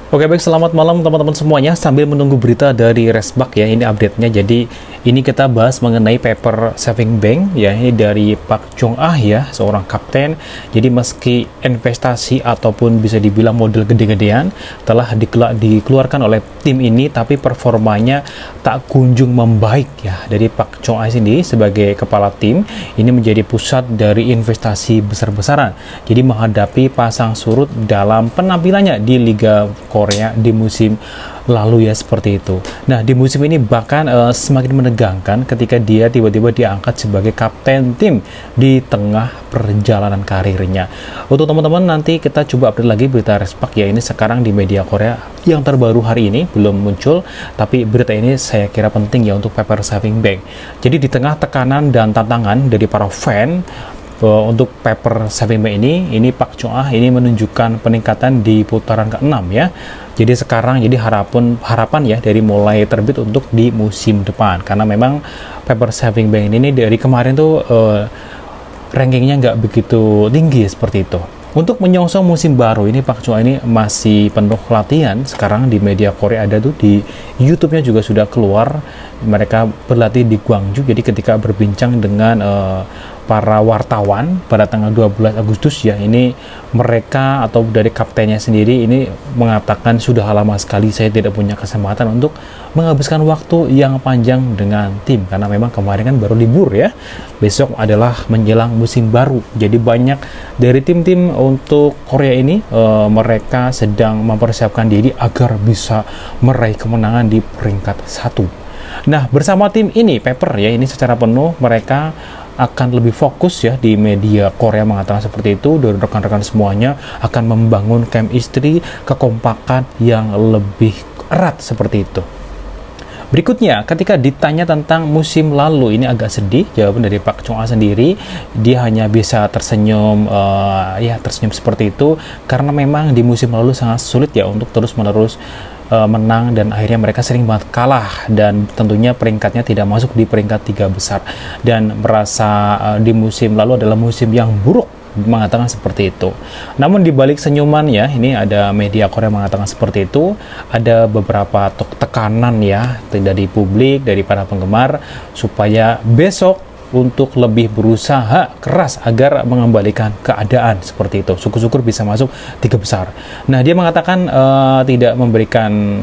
Oke baik, selamat malam teman-teman semuanya. Sambil menunggu berita dari Resbak ya, ini update-nya. Jadi ini kita bahas mengenai paper saving bank ya, ini dari Pak Chung Ah ya, seorang kapten. Jadi meski investasi ataupun bisa dibilang model gede-gedean telah dikeluarkan oleh tim ini, tapi performanya tak kunjung membaik ya. Dari Pak Chung Ah sendiri sebagai kepala tim ini menjadi pusat dari investasi besar-besaran. Jadi menghadapi pasang surut dalam penampilannya di Liga Korea di musim lalu ya, seperti itu. Nah, di musim ini bahkan semakin menegangkan ketika dia tiba-tiba diangkat sebagai kapten tim di tengah perjalanan karirnya. Untuk teman-teman, nanti kita coba update lagi berita Respak ya, ini sekarang di media Korea yang terbaru hari ini belum muncul, tapi berita ini saya kira penting ya untuk paper saving bank. Jadi di tengah tekanan dan tantangan dari para fan untuk paper saving bank ini Pak Chung Ah ini menunjukkan peningkatan di putaran ke-6 ya. Jadi sekarang harapan ya dari mulai terbit untuk di musim depan, karena memang paper saving bank ini dari kemarin tuh rankingnya nggak begitu tinggi seperti itu. Untuk menyongsong musim baru ini, Pak Chung Ah ini masih penuh latihan. Sekarang di media Korea ada tuh, di YouTube-nya juga sudah keluar. Mereka berlatih di Gwangju. Jadi ketika berbincang dengan para wartawan pada tanggal 12 Agustus ya, ini mereka atau dari kaptennya sendiri ini mengatakan sudah lama sekali saya tidak punya kesempatan untuk menghabiskan waktu yang panjang dengan tim, karena memang kemarin kan baru libur ya, besok adalah menjelang musim baru. Jadi banyak dari tim-tim untuk Korea ini mereka sedang mempersiapkan diri agar bisa meraih kemenangan di peringkat 1. Nah, bersama tim ini paper ya, ini secara penuh mereka akan lebih fokus ya, di media Korea mengatakan seperti itu, dan rekan-rekan semuanya akan membangun chemistry, kekompakan yang lebih erat seperti itu. Berikutnya, ketika ditanya tentang musim lalu, ini agak sedih jawaban dari Pak Chung Ah sendiri. Dia hanya bisa tersenyum, tersenyum seperti itu, karena memang di musim lalu sangat sulit ya untuk terus-menerus menang, dan akhirnya mereka sering banget kalah, dan tentunya peringkatnya tidak masuk di peringkat 3 besar, dan merasa di musim lalu adalah musim yang buruk, mengatakan seperti itu. Namun di balik senyuman ya, ini ada media Korea mengatakan seperti itu, ada beberapa tekanan ya dari publik, dari para penggemar, supaya besok untuk lebih berusaha keras agar mengembalikan keadaan seperti itu. Syukur-syukur bisa masuk 3 besar. Nah, dia mengatakan tidak memberikan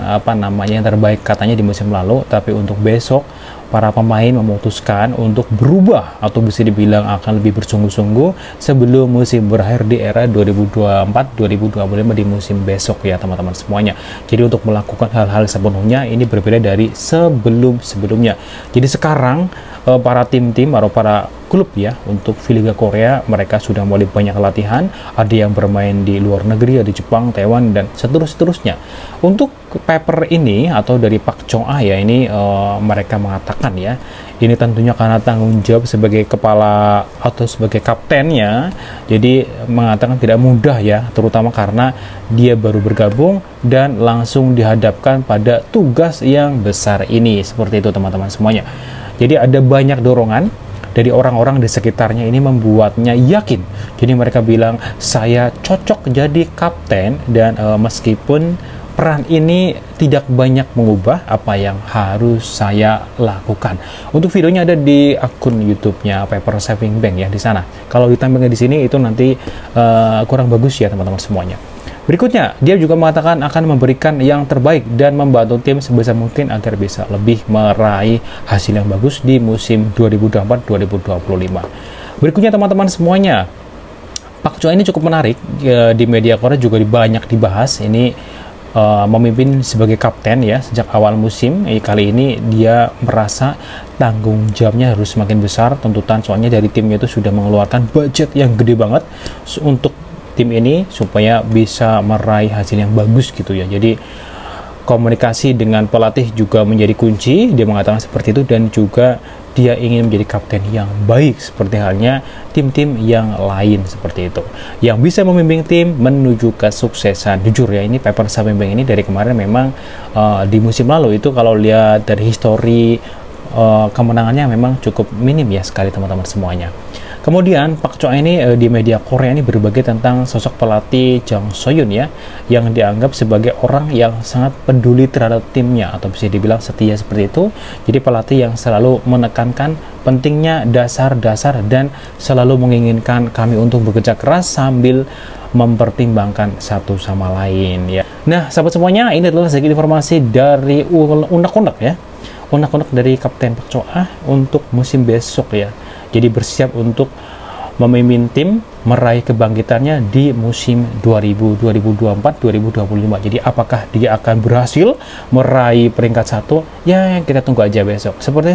yang terbaik katanya di musim lalu, tapi untuk besok para pemain memutuskan untuk berubah, atau bisa dibilang akan lebih bersungguh-sungguh sebelum musim berakhir di era 2024-2025 di musim besok ya teman-teman semuanya. Jadi untuk melakukan hal-hal sepenuhnya ini berbeda dari sebelum-sebelumnya. Jadi sekarang para tim-tim atau para klub ya untuk Liga Korea, mereka sudah mulai banyak latihan, ada yang bermain di luar negeri, di Jepang, Taiwan, dan seterusnya. Untuk paper ini atau dari Pak Chung Ah ya, ini mereka mengatakan ya, ini tentunya karena tanggung jawab sebagai kepala atau sebagai kaptennya, jadi mengatakan tidak mudah ya, terutama karena dia baru bergabung dan langsung dihadapkan pada tugas yang besar ini, seperti itu teman-teman semuanya. Jadi ada banyak dorongan dari orang-orang di sekitarnya, ini membuatnya yakin. Jadi mereka bilang saya cocok jadi kapten, dan meskipun peran ini tidak banyak mengubah apa yang harus saya lakukan. Untuk videonya ada di akun YouTube-nya Paper Saving Bank ya, di sana. Kalau ditampilkan di sini itu nanti kurang bagus ya teman-teman semuanya. Berikutnya, dia juga mengatakan akan memberikan yang terbaik dan membantu tim sebisa mungkin agar bisa lebih meraih hasil yang bagus di musim 2024-2025. Berikutnya teman-teman semuanya, Pak Chung Ah ini cukup menarik, di media Korea juga banyak dibahas. Ini memimpin sebagai kapten ya sejak awal musim. Kali ini dia merasa tanggung jawabnya harus semakin besar, tuntutan soalnya dari timnya itu sudah mengeluarkan budget yang gede banget untuk tim ini supaya bisa meraih hasil yang bagus gitu ya. Jadi komunikasi dengan pelatih juga menjadi kunci, dia mengatakan seperti itu, dan juga dia ingin menjadi kapten yang baik seperti halnya tim-tim yang lain seperti itu, yang bisa membimbing tim menuju kesuksesan. Jujur ya, ini paper saving bank ini dari kemarin memang di musim lalu itu kalau lihat dari histori kemenangannya memang cukup minim ya sekali teman-teman semuanya. Kemudian Pak Choa ini di media Korea ini berbagi tentang sosok pelatih Jang So-yun ya, yang dianggap sebagai orang yang sangat peduli terhadap timnya atau bisa dibilang setia seperti itu. Jadi pelatih yang selalu menekankan pentingnya dasar-dasar dan selalu menginginkan kami untuk bekerja keras sambil mempertimbangkan satu sama lain ya. Nah, sahabat semuanya, ini adalah sedikit informasi dari unek-unek ya. Unek-unek dari Kapten Pak Choa untuk musim besok ya. Jadi bersiap untuk memimpin tim meraih kebangkitannya di musim 2024-2025. Jadi apakah dia akan berhasil meraih peringkat 1? Ya, kita tunggu aja besok. Seperti